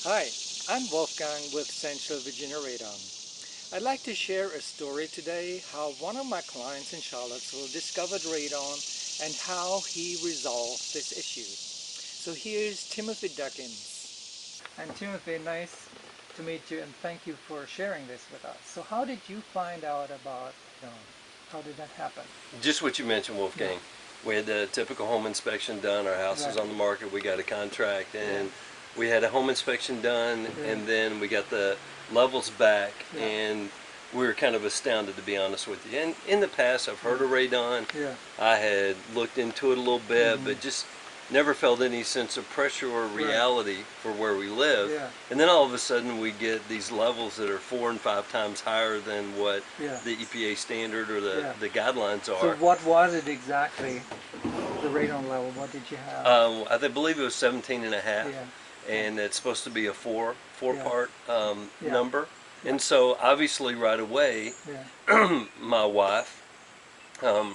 Hi, I'm Wolfgang with Central Virginia Radon. I'd like to share a story today how one of my clients in Charlottesville discovered radon and how he resolved this issue. So here's Timothy Duckins. And Timothy, nice to meet you and thank you for sharing this with us. So how did you find out about radon? How did that happen? Just what you mentioned, Yeah, Wolfgang. We had the typical home inspection done. Our house was right. on the market. We got a contract, Yeah, and we had a home inspection done, yeah, and then we got the levels back, yeah, and we were kind of astounded, to be honest with you. And in the past, I've heard of radon. yeah. I had looked into it a little bit, Mm-hmm. but just never felt any sense of pressure or Right. reality for where we live. Yeah, And then all of a sudden, we get these levels that are 4 and 5 times higher than what yeah, the EPA standard or the, yeah. the guidelines So are. what was it exactly? The radon level, what did you have? I believe it was 17 and a half, Yeah, and it's supposed to be a four yeah, part yeah, number. yeah, And so obviously right away, yeah, my wife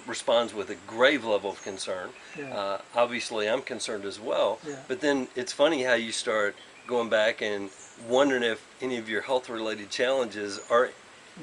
responds with a grave level of concern. yeah, Obviously I'm concerned as well, yeah. but then it's funny how you start going back and wondering if any of your health related challenges are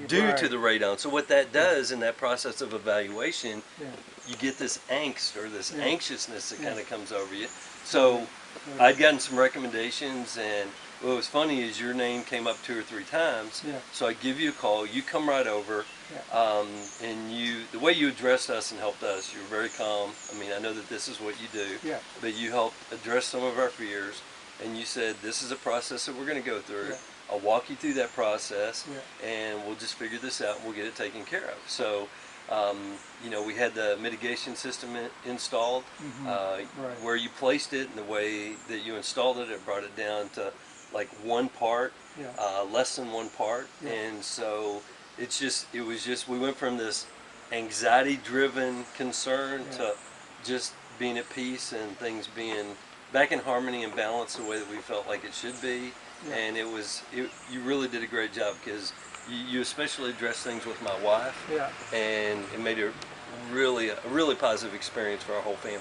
due to Right. the radon. So what that Yeah, does in that process of evaluation, yeah, you get this angst or this yeah, anxiousness that yeah. kind of comes over you. Totally, So totally. I'd gotten some recommendations, and what was funny is your name came up 2 or 3 times. Yeah, So I give you a call, you come right over, yeah, and the way you addressed us and helped us, you were very calm. I mean, I know that this is what you do, yeah, but you helped address some of our fears, and you said this is a process that we're going to go through. yeah, I'll walk you through that process, yeah. and we'll just figure this out and we'll get it taken care of. So, we had the mitigation system installed. Right. Where you placed it and the way that you installed it, it brought it down to like one part, Yeah, less than one part. yeah, And so it was just, we went from this anxiety driven concern yeah, to just being at peace and things being back in harmony and balance the way that we felt like it should be. yeah, And you really did a great job because you especially addressed things with my wife, yeah. and it made a really positive experience for our whole family.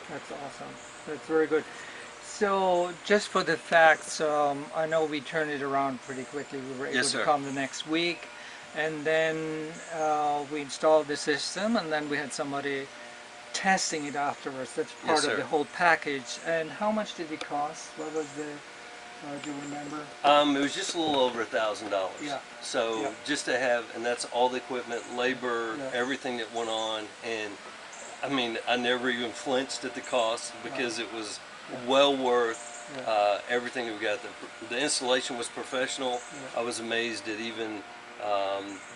That's awesome. That's very good. So just for the facts, I know we turned it around pretty quickly. We were Yes, able to sir. come the next week, and then we installed the system, and then we had somebody testing it afterwards. That's Yes, part of the sir. whole package. And how much did it cost? What was the, do you remember? It was just a little over $1,000. Yeah, yeah, So just to have, and that's all the equipment, labor, yeah, everything that went on, and I mean, I never even flinched at the cost because it was yeah, well worth yeah, everything that we got. The installation was professional. yeah, I was amazed at even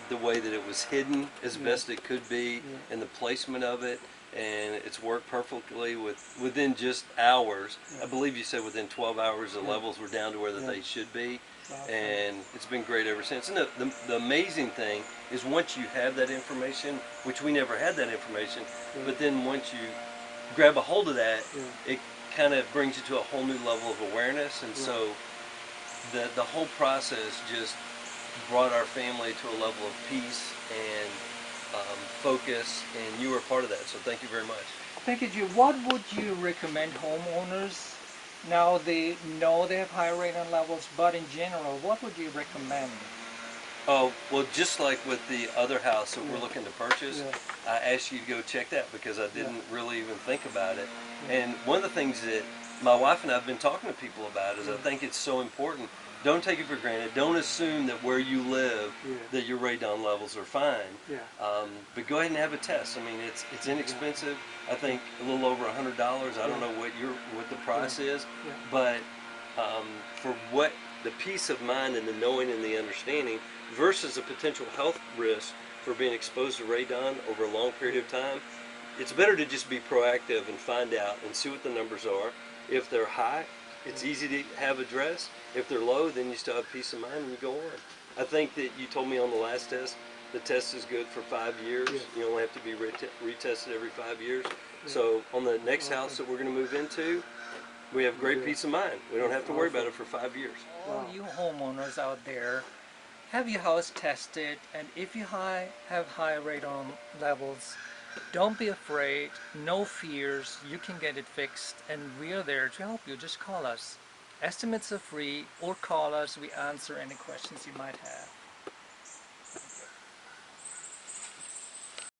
the way that it was hidden as yeah, best it could be, yeah, and the placement of it. And it's worked perfectly within just hours. yeah, I believe you said within 12 hours the yeah, levels were down to where that yeah. they should be, Awesome. and it's been great ever since. And the amazing thing is once you have that information, which we never had that information, Yeah, but then once you grab a hold of that, yeah, it kind of brings you to a whole new level of awareness. And right. so the whole process just brought our family to a level of peace and focus, and you were part of that. So thank you very much. Thank you, Jude. What would you recommend homeowners? Now they know they have high radon levels, but in general, what would you recommend? Oh, well, just like with the other house that we're Yeah, looking to purchase, yeah, I asked you to go check that because I yeah, didn't really even think about it. yeah, And one of the things that my wife and I have been talking to people about is I yeah, think it's so important. Don't take it for granted. Don't assume that where you live yeah, that your radon levels are fine. yeah, But go ahead and have a test. I mean, it's exactly. inexpensive. I think a little over $100. I don't Yeah, know what the yeah, price is, yeah, but for what the peace of mind and the knowing and the understanding versus a potential health risk for being exposed to radon over a long period yeah, of time, it's better to just be proactive and find out and see what the numbers are. If they're high, it's yeah, easy to have addressed. If they're low, then you still have peace of mind and you go on. I think that you told me on the last test, the test is good for 5 years. yes, You only have to be retested every 5 years. yeah. So on the next house Awesome. that we're going to move into, we have great Yeah, peace of mind. We don't that's have to worry about awesome. it for 5 years. All you homeowners out there, have your house tested, and if you have high radon levels, don't be afraid, no fears, you can get it fixed, and we are there to help you. Just call us. Estimates are free, or call us. We answer any questions you might have.